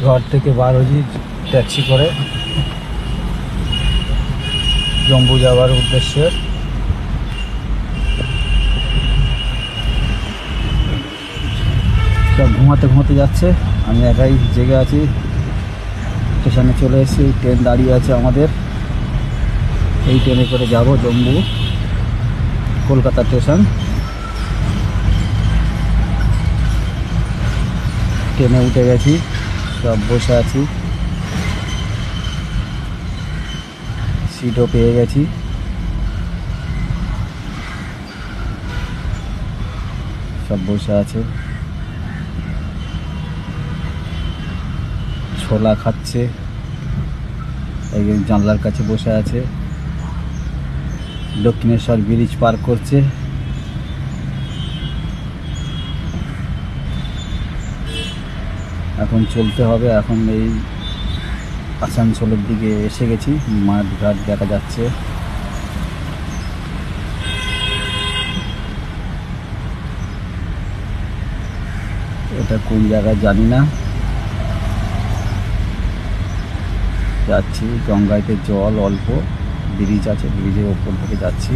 ঘর থেকে বার হয়েছি ট্যাক্সি করে জম্বু যাওয়ার উদ্দেশ্যে। সব ঘুমাতে ঘুমাতে যাচ্ছে, আমি একাই জেগে আছি। স্টেশনে চলে এসেছি, ট্রেন দাঁড়িয়ে আছে আমাদের। এই ট্রেনে করে যাব জম্বু কলকাতা স্টেশন। ট্রেনে উঠে গেছি, সব বসে আছি, সিটও পেয়ে গেছি। সব বসে আছে, ছোলা খাচ্ছে, একজন জানলার কাছে বসে আছে। দক্ষিণেশ্বর ব্রিজ পার করছে। এখন চলতে হবে। এখন এই আসানসোলের দিকে এসে গেছি, মাঠ ঘাট দেখা যাচ্ছে। এটা কোন জায়গায় জানি না, যাচ্ছি। গঙ্গাইতে জল অল্প, ব্রিজ আছে, ব্রিজের ওপর থেকে যাচ্ছি।